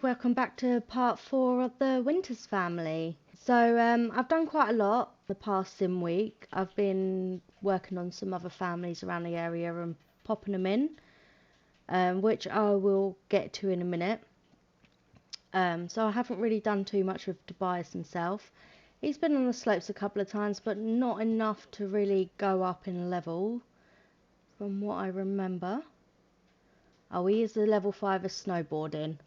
welcome back to part 4 of the Winters family. So I've done quite a lot the past sim week. I've been working on some other families around the area and popping them in, which I will get to in a minute. So I haven't really done too much with Tobias himself. He's been on the slopes a couple of times, but not enough to really go up in level from what I remember. Oh, he is a level 5 of snowboarding.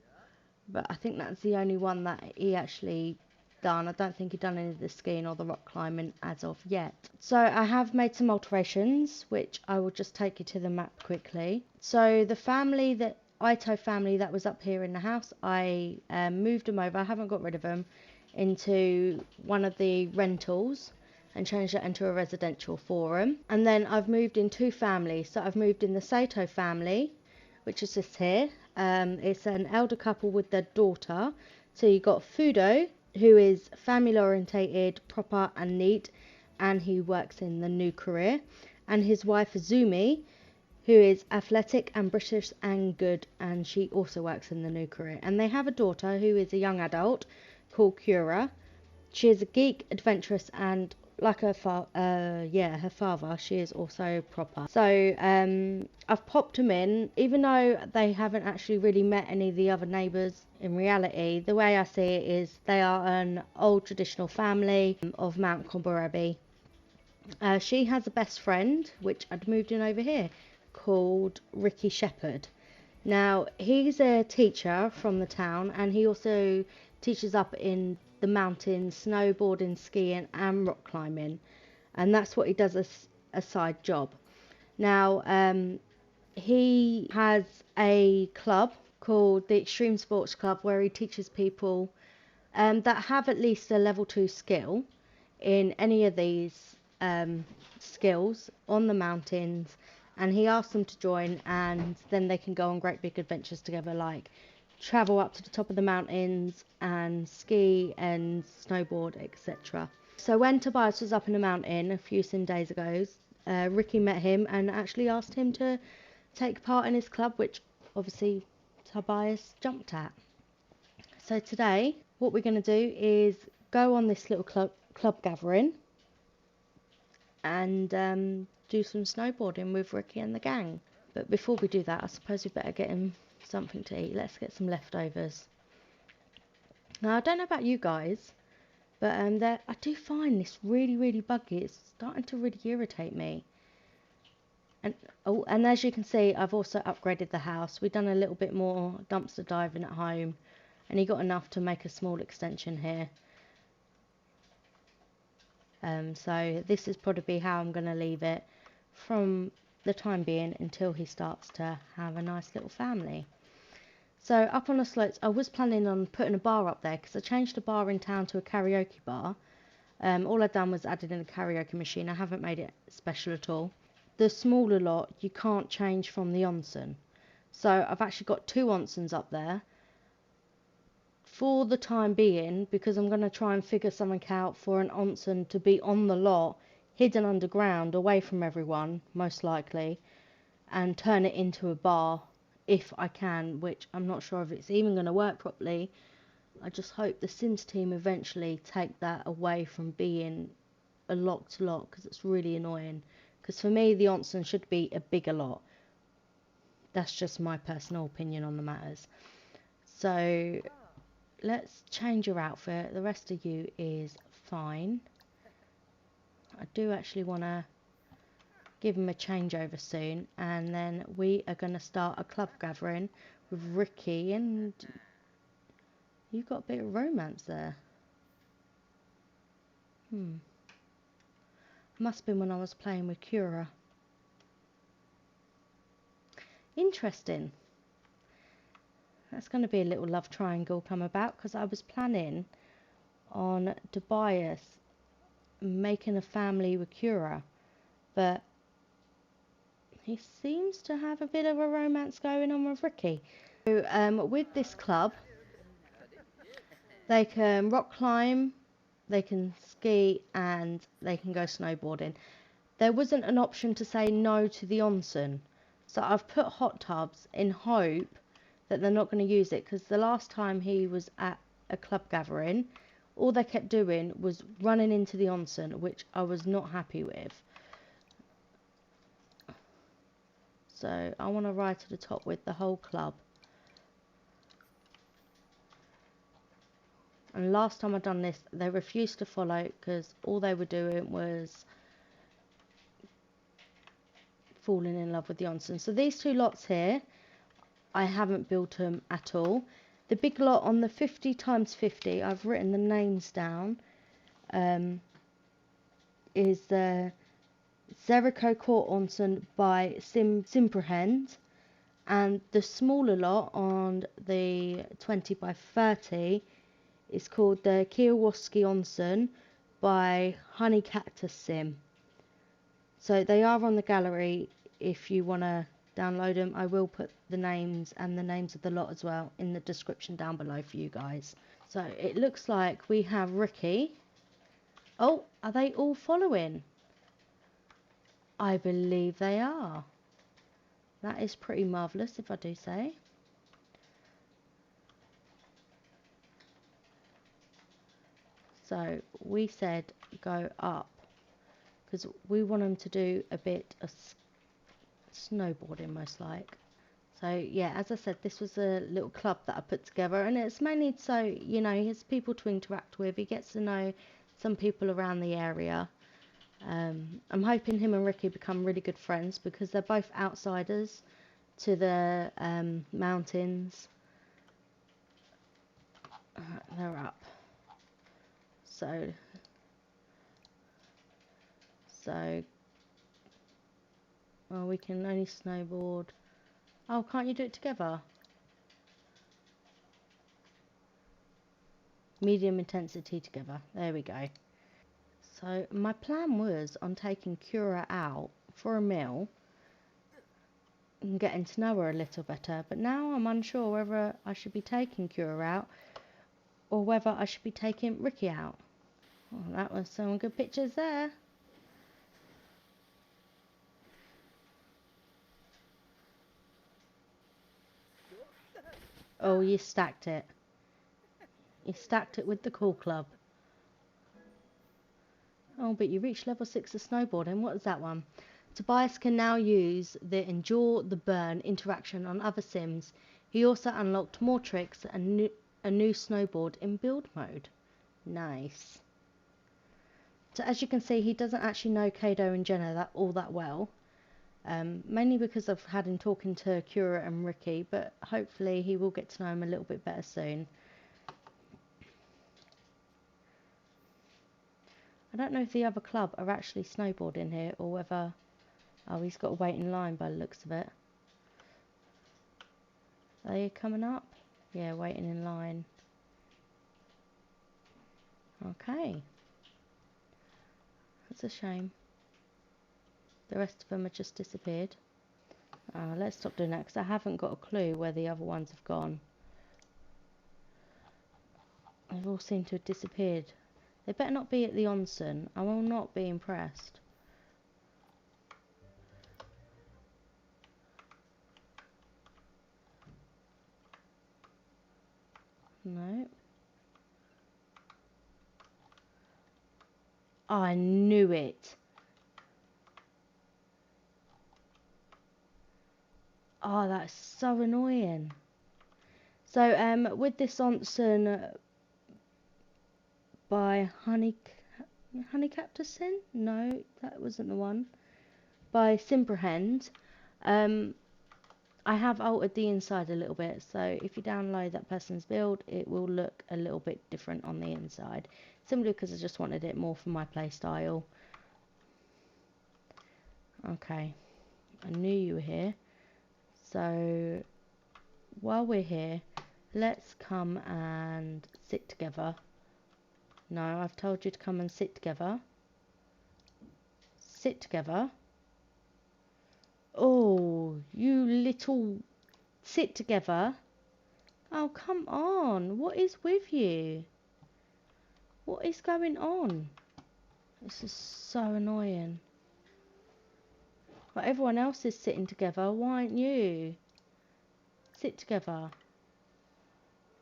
But I think that's the only one that he actually done. I don't think he'd done any of the skiing or the rock climbing as of yet. So I have made some alterations, which I will just take you to the map quickly. So the family, the Ito family that was up here in the house, I moved them over. I haven't got rid of them, into one of the rentals and changed it into a residential for them. And then I've moved in 2 families. So I've moved in the Sato family, which is just here. It's an elder couple with their daughter. So you've got Fudo, who is family orientated, proper and neat, and he works in the new career. And his wife Azumi, who is athletic and British and good, and she also works in the new career. And they have a daughter who is a young adult called Kura. She is a geek, adventurous, and like her father, she is also proper. So I've popped them in, even though they haven't actually really met any of the other neighbours. In reality, the way I see it is they are an old traditional family of Mount Komburebi. She has a best friend, which I'd moved in over here, called Ricky Shepherd. Now, he's a teacher from the town, and he also teaches up in the mountains, snowboarding, skiing and rock climbing, and that's what he does as a side job. Now he has a club called the Extreme Sports Club, where he teaches people that have at least a level 2 skill in any of these skills on the mountains, and he asks them to join, and then they can go on great big adventures together, like travel up to the top of the mountains and ski and snowboard, etc. So when Tobias was up in the mountain a few sim days ago, Ricky met him and actually asked him to take part in his club, which obviously Tobias jumped at. So today what we're going to do is go on this little club gathering and do some snowboarding with Ricky and the gang. But before we do that, I suppose we better get him something to eat. Let's get some leftovers. Now, I don't know about you guys, but I do find this really buggy. It's starting to really irritate me. And as you can see, I've also upgraded the house. We've done a little bit more dumpster diving at home, and he got enough to make a small extension here. So this is probably how I'm going to leave it from the time being until he starts to have a nice little family. So up on the slopes, I was planning on putting a bar up there because I changed the bar in town to a karaoke bar. All I've done was added in a karaoke machine. I haven't made it special at all. The smaller lot you can't change from the Onsen, so I've actually got 2 Onsens up there for the time being, because I'm going to try and figure something out for an Onsen to be on the lot, hidden underground, away from everyone, most likely, and turn it into a bar if I can, which I'm not sure if it's even going to work properly. I just hope the Sims team eventually take that away from being a locked lot, because it's really annoying. Because for me, the Onsen should be a bigger lot. That's just my personal opinion on the matters. So let's change your outfit. The rest of you is fine. I do actually want to give him a changeover soon, and then we are going to start a club gathering with Ricky. And you've got a bit of romance there. Must have been when I was playing with Kura. Interesting. That's going to be a little love triangle come about, because I was planning on Tobias making a family with Kura, but he seems to have a bit of a romance going on with Ricky. So with this club, they can rock climb, they can ski, and they can go snowboarding. There wasn't an option to say no to the Onsen, so I've put hot tubs in hope that they're not going to use it, because the last time he was at a club gathering, all they kept doing was running into the onsen, which I was not happy with. So I want to ride to the top with the whole club. And last time I done this, they refused to follow because all they were doing was falling in love with the onsen. So these two lots here, I haven't built them at all. The big lot on the 50 times 50, I've written the names down, is the Sekiro Court Onsen by Simprehend, and the smaller lot on the 20 by 30 is called the Kiawaski Onsen by Honeycatcussim. So they are on the gallery if you want to download them. I will put the names and the names of the lot as well in the description down below for you guys. So it looks like we have Ricky. Oh, are they all following? I believe they are. That is pretty marvellous, if I do say. So we said go up because we want them to do a bit of snowboarding, most like. So yeah, as I said, this was a little club that I put together, and it's mainly so, you know, he has people to interact with. He gets to know some people around the area. I'm hoping him and Ricky become really good friends because they're both outsiders to the mountains. They're up. So well, we can only snowboard. Oh, can't you do it together? Medium intensity together. There we go. So my plan was on taking Kira out for a meal and getting to know her a little better, but now I'm unsure whether I should be taking Kira out or whether I should be taking Ricky out. Oh, that was some good pictures there. Oh, you stacked it. You stacked it with the cool club. Oh, but you reached level 6 of snowboarding. What is that one? Tobias can now use the endure the burn interaction on other sims. He also unlocked more tricks and a new snowboard in build mode. Nice. So as you can see, he doesn't actually know Kado and Jenna all that well. Mainly because I've had him talking to Kira and Ricky, but hopefully he will get to know him a little bit better soon. I don't know if the other club are actually snowboarding here or whether... Oh, he's got to wait in line by the looks of it. Are they coming up? Yeah, waiting in line. Okay. That's a shame. The rest of them have just disappeared. Let's stop doing that because I haven't got a clue where the other ones have gone. They've all seemed to have disappeared. They better not be at the onsen. I will not be impressed. No. Oh, I knew it. Oh, that's so annoying. So, with this onsen by Honeycatcussim? No, that wasn't the one. By Simprehend. I have altered the inside a little bit, so if you download that person's build, it will look a little bit different on the inside. Simply because I just wanted it more for my play style. Okay, I knew you were here. So, while we're here, let's come and sit together. No, I've told you to come and sit together. Sit together. Oh, you little... Sit together. Oh, come on. What is with you? What is going on? This is so annoying. But everyone else is sitting together. Why aren't you? Sit together.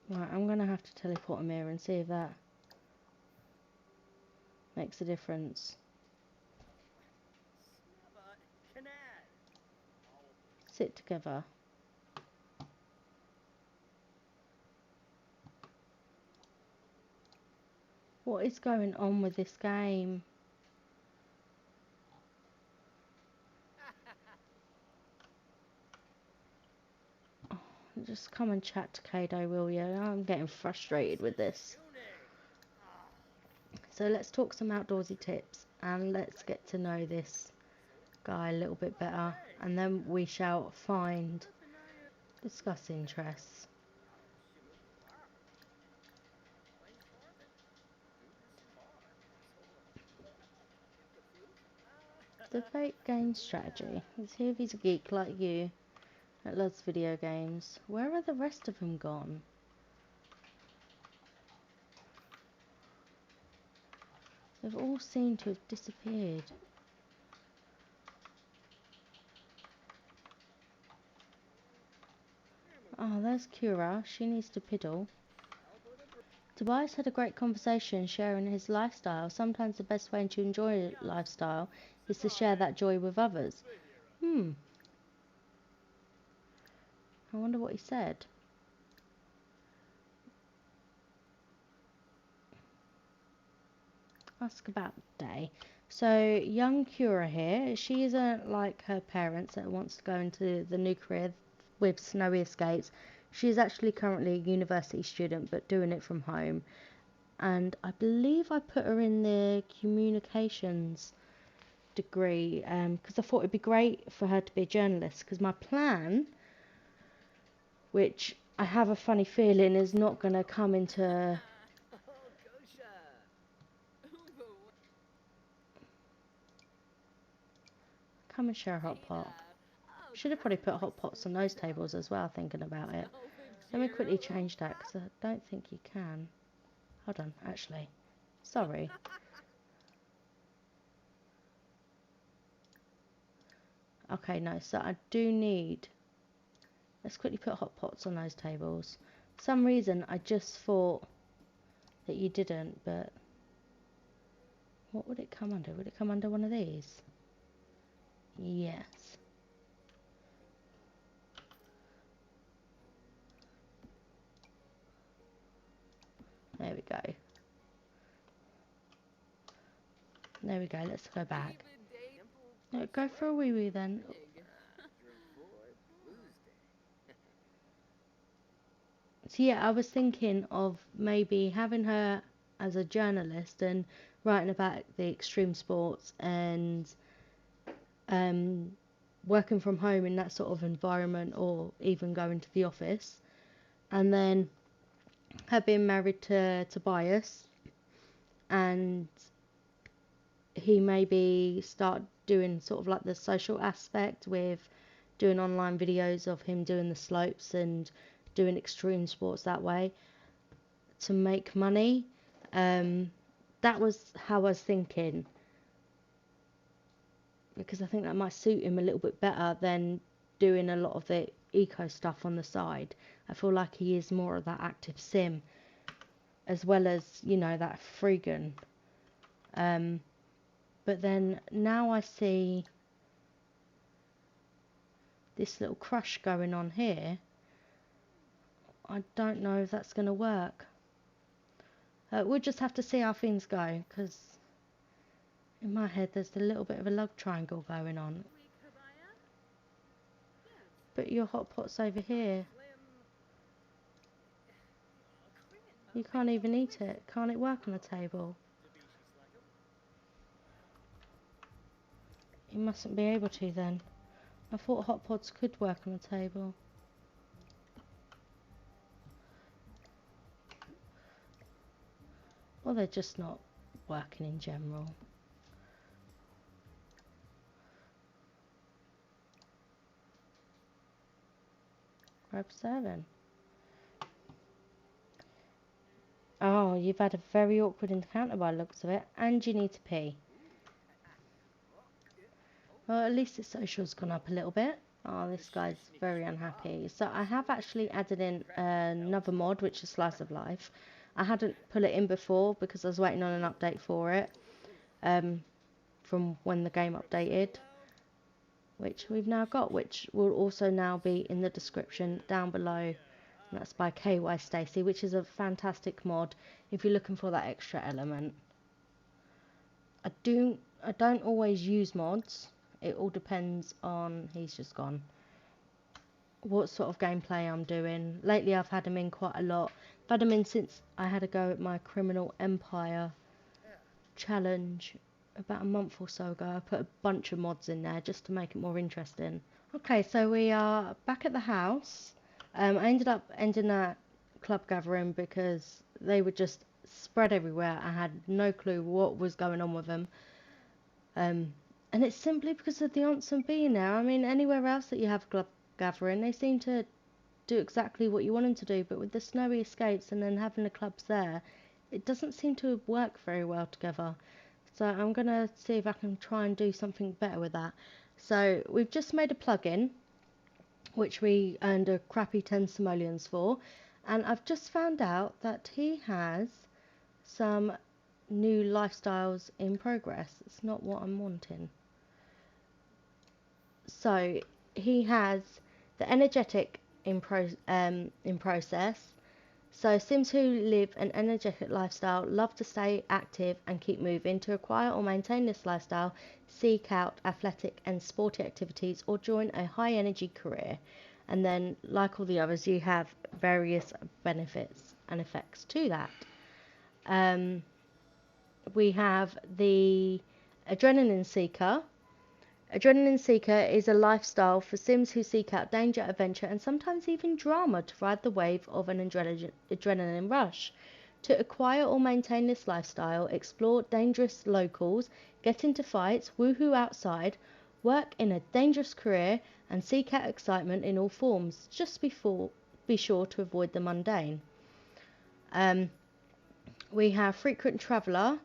Right, I'm going to have to teleport him here and see if that makes a difference. Sit together. What is going on with this game? Oh, just come and chat to Kado, will you? I'm getting frustrated with this. So let's talk some outdoorsy tips and let's get to know this guy a little bit better, and then we shall discuss interests. Debate game strategy. Let's see if he's a geek like you that loves video games. Where are the rest of them gone? They've all seemed to have disappeared. Oh, there's Kura. She needs to piddle. Tobias had a great conversation sharing his lifestyle. Sometimes the best way to enjoy a lifestyle is to share that joy with others. I wonder what he said. Ask about day. So, young Kura here, she isn't like her parents that wants to go into the nuclear with snowy escapes. She's actually currently a university student, but doing it from home. And I believe I put her in the communications degree because I thought it'd be great for her to be a journalist, because my plan, which I have a funny feeling is not going to come into come and share a hot pot. Should have probably put hot pots on those tables as well, thinking about it. Let me quickly change that because I don't think you can. Hold on, actually. Sorry. Okay, no, so I do need... Let's quickly put hot pots on those tables. For some reason, I just thought that you didn't, but... What would it come under? Would it come under one of these? Yes. There we go. There we go, let's go back. No, go for a wee wee then. So yeah, I was thinking of maybe having her as a journalist and writing about the extreme sports and working from home in that sort of environment, or even going to the office. And then her being married to Tobias, and he maybe start doing sort of like the social aspect with doing online videos of him doing the slopes and doing extreme sports that way to make money. That was how I was thinking, because I think that might suit him a little bit better than doing a lot of the eco stuff on the side. I feel like he is more of that active sim, as well as, you know, that freegan. But then now I see this little crush going on here. I don't know if that's going to work. We'll just have to see how things go, because in my head there's a little bit of a love triangle going on. But your hot pot's over here. You can't even eat it. Can't it work on a table? You mustn't be able to then. I thought hot pots could work on a table. Or they're just not working in general. Grab 7. Oh, you've had a very awkward encounter by the looks of it, and you need to pee. Well, at least its social's gone up a little bit. Oh, this guy's very unhappy. So I have actually added in another mod, which is Slice of Life. I hadn't put it in before because I was waiting on an update for it, from when the game updated, which we've now got, which will also now be in the description down below. And that's by Kawaiistacie, which is a fantastic mod if you're looking for that extra element. I don't always use mods. It all depends on, he's just gone, what sort of gameplay I'm doing. Lately I've had him in quite a lot. I've had him in since I had a go at my Criminal Empire challenge about a month or so ago. I put a bunch of mods in there just to make it more interesting. Okay, so we are back at the house. I ended up ending that club gathering because they were just spread everywhere. I had no clue what was going on with them. And it's simply because of the Onsen being there. I mean, anywhere else that you have club gathering, they seem to do exactly what you want them to do, but with the snowy escapes and then having the clubs there, it doesn't seem to work very well together. So I'm going to see if I can try and do something better with that. So we've just made a plugin, which we earned a crappy 10 simoleons for, and I've just found out that he has some new lifestyles in progress. It's not what I'm wanting. So he has the energetic in process. So Sims who live an energetic lifestyle love to stay active and keep moving. To acquire or maintain this lifestyle, seek out athletic and sporty activities or join a high energy career. And then, like all the others, you have various benefits and effects to that. We have the Adrenaline Seeker. Adrenaline Seeker is a lifestyle for Sims who seek out danger, adventure, and sometimes even drama to ride the wave of an adrenaline rush. To acquire or maintain this lifestyle, explore dangerous locals, get into fights, woohoo outside, work in a dangerous career, and seek out excitement in all forms. Just be sure to avoid the mundane. We have Frequent Traveller.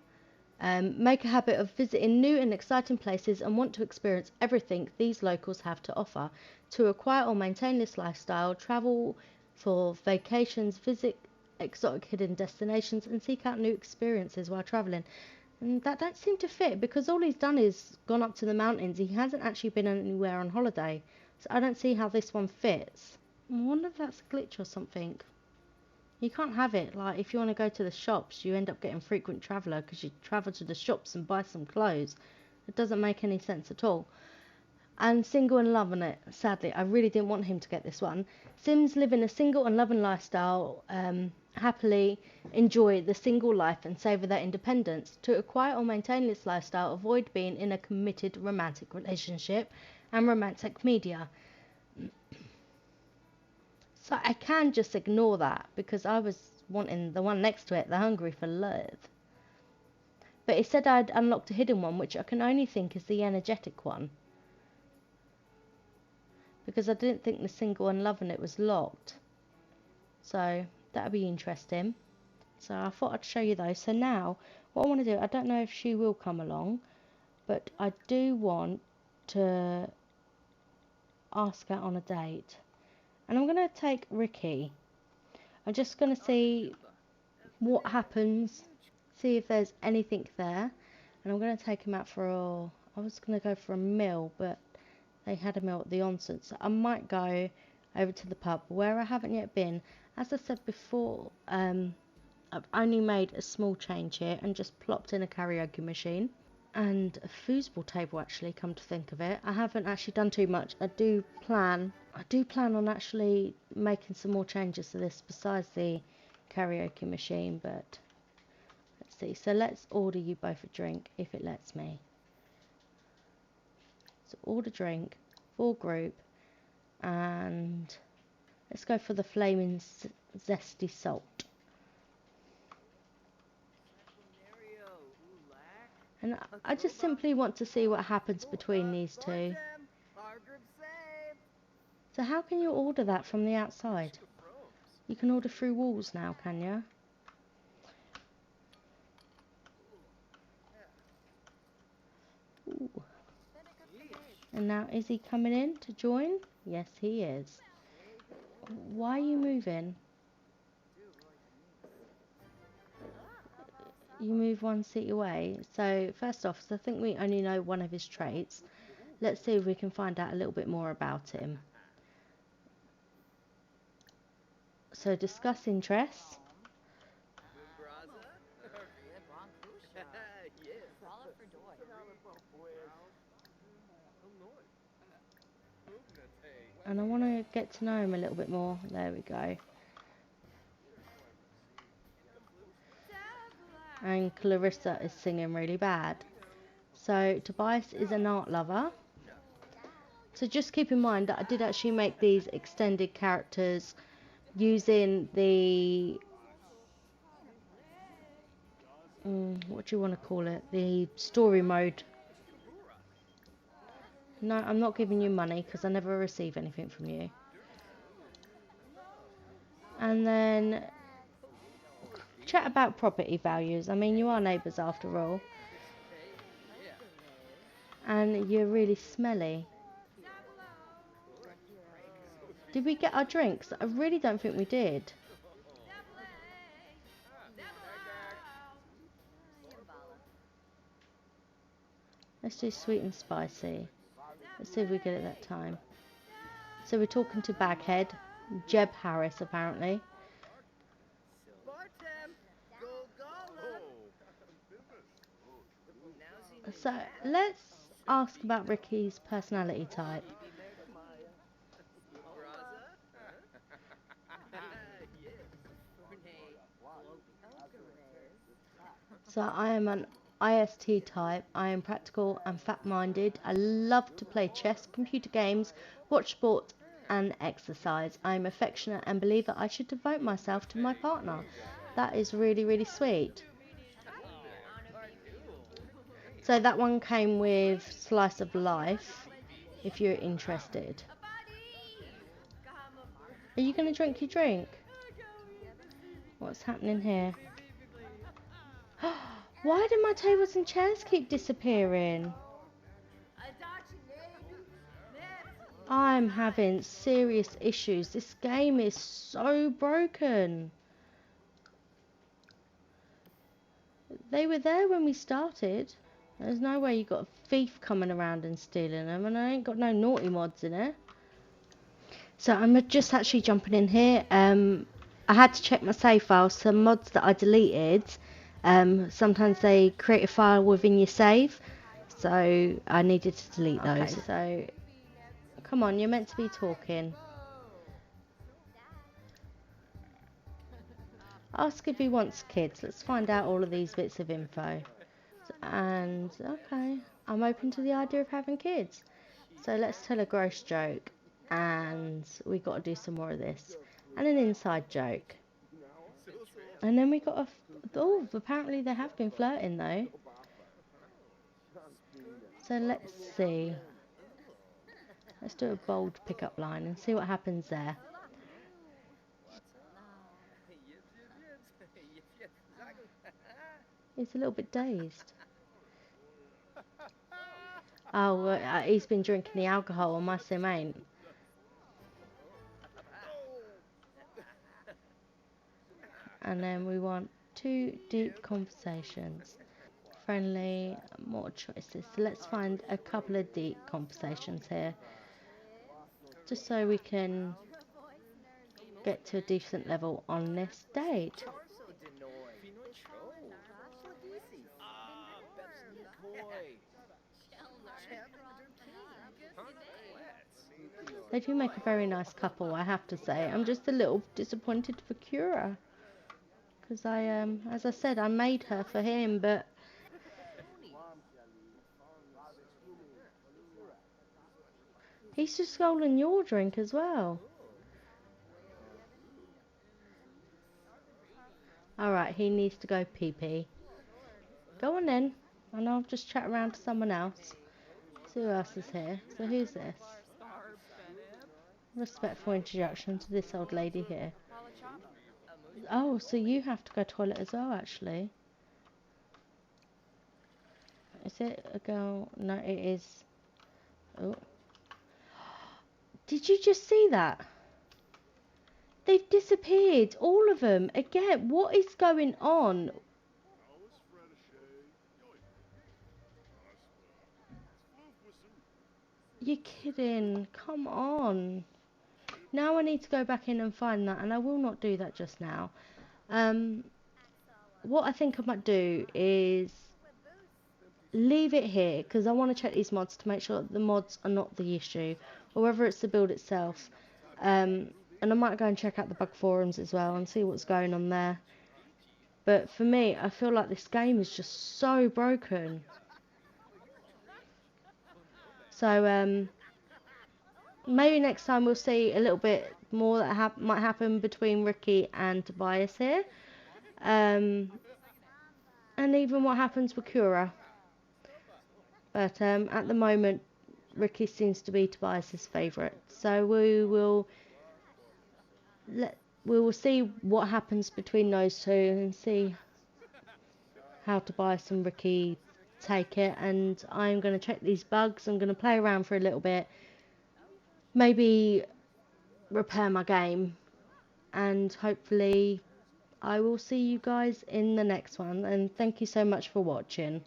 Make a habit of visiting new and exciting places and want to experience everything these locals have to offer. To acquire or maintain this lifestyle, travel for vacations, visit exotic hidden destinations, and seek out new experiences while travelling. And that don't seem to fit, because all he's done is gone up to the mountains. He hasn't actually been anywhere on holiday. So I don't see how this one fits. I wonder if that's a glitch or something. You can't have it, like, if you want to go to the shops, you end up getting Frequent Traveller because you travel to the shops and buy some clothes. It doesn't make any sense at all. And Single and Loving It. Sadly, I really didn't want him to get this one. Sims living a single and loving lifestyle, happily enjoy the single life and savour their independence. To acquire or maintain this lifestyle, avoid being in a committed romantic relationship and romantic media. So I can just ignore that because I was wanting the one next to it, the Hungry for Love. But it said I'd unlocked a hidden one, which I can only think is the energetic one. Because I didn't think the Single and Loving It was locked. So that'll be interesting. So I thought I'd show you those. So now, what I want to do, I don't know if she will come along, but I do want to ask her on a date. And I'm going to take Ricky. I'm just going to see what happens, see if there's anything there. And I'm going to take him out for I was going to go for a meal, but they had a meal at the Onsen. So I might go over to the pub where I haven't yet been. As I said before, I've only made a small change here and just plopped in a karaoke machine. And a foosball table, actually, come to think of it. I haven't actually done too much. I do plan on actually making some more changes to this besides the karaoke machine, but let's see. So let's order you both a drink if it lets me. So order drink, full group, and let's go for the flaming zesty salt. And I just simply want to see what happens between these two. So how can you order that from the outside? You can order through walls now, can you? Ooh. And now, is he coming in to join? Yes, he is. Why are you moving? You move one seat away. So, first off, so I think we only know one of his traits. Let's see if we can find out a little bit more about him. So, discuss interests. And I want to get to know him a little bit more. There we go. And Clarissa is singing really bad. So Tobias is an art lover. So just keep in mind that I did actually make these extended characters using the what do you want to call it? The story mode. No, I'm not giving you money because I never receive anything from you. And then chat about property values. I mean, you are neighbours after all. And you're really smelly. Did we get our drinks? I really don't think we did. Let's do sweet and spicy. Let's see if we get it that time. So we're talking to Baghead, Jeb Harris apparently. So let's ask about Ricky's personality type. So I am an IST type. I am practical and fat-minded. I love to play chess, computer games, watch sport and exercise. I am affectionate and believe that I should devote myself to my partner. That is really, really sweet. So that one came with slice of life, if you're interested. Are you going to drink your drink? What's happening here? Why do my tables and chairs keep disappearing? I'm having serious issues. This game is so broken. They were there when we started. There's no way you got a thief coming around and stealing them, and I ain't got no naughty mods in it. So I'm just actually jumping in here. I had to check my save files. Some mods that I deleted, sometimes they create a file within your save, so I needed to delete those. So come on, you're meant to be talking. Ask if he wants kids. Let's find out all of these bits of info. And okay, I'm open to the idea of having kids. So let's tell a gross joke, and we got to do some more of this, and an inside joke. And then we got a oh, apparently they have been flirting though. So let's see. Let's do a bold pickup line and see what happens there. He's a little bit dazed. Oh, he's been drinking the alcohol and my sim ain't. And then we want 2 deep conversations. Friendly, more choices. So let's find a couple of deep conversations here. Just so we can get to a decent level on this date. They do make a very nice couple, I have to say. I'm just a little disappointed for Cura. Because as I said, I made her for him, but he's just stolen your drink as well. Alright, he needs to go pee-pee. Go on then, and I'll just chat around to someone else. See who else is here. So who's this? Respectful introduction to this old lady here. Oh, so you have to go toilet as well, actually. Is it a girl? No, it is. Oh. Did you just see that? They've disappeared, all of them. Again, what is going on? You're kidding. Come on. Now I need to go back in and find that, and I will not do that just now. What I think I might do is leave it here, because I want to check these mods to make sure that the mods are not the issue, or whether it's the build itself. And I might go and check out the bug forums as well and see what's going on there. But for me, I feel like this game is just so broken. So maybe next time we'll see a little bit more that might happen between Ricky and Tobias here. And even what happens with Kura. But at the moment, Ricky seems to be Tobias's favourite. So we will see what happens between those two and see how Tobias and Ricky take it. And I'm going to check these bugs. I'm going to play around for a little bit. Maybe repair my game. And hopefully I will see you guys in the next one. And thank you so much for watching.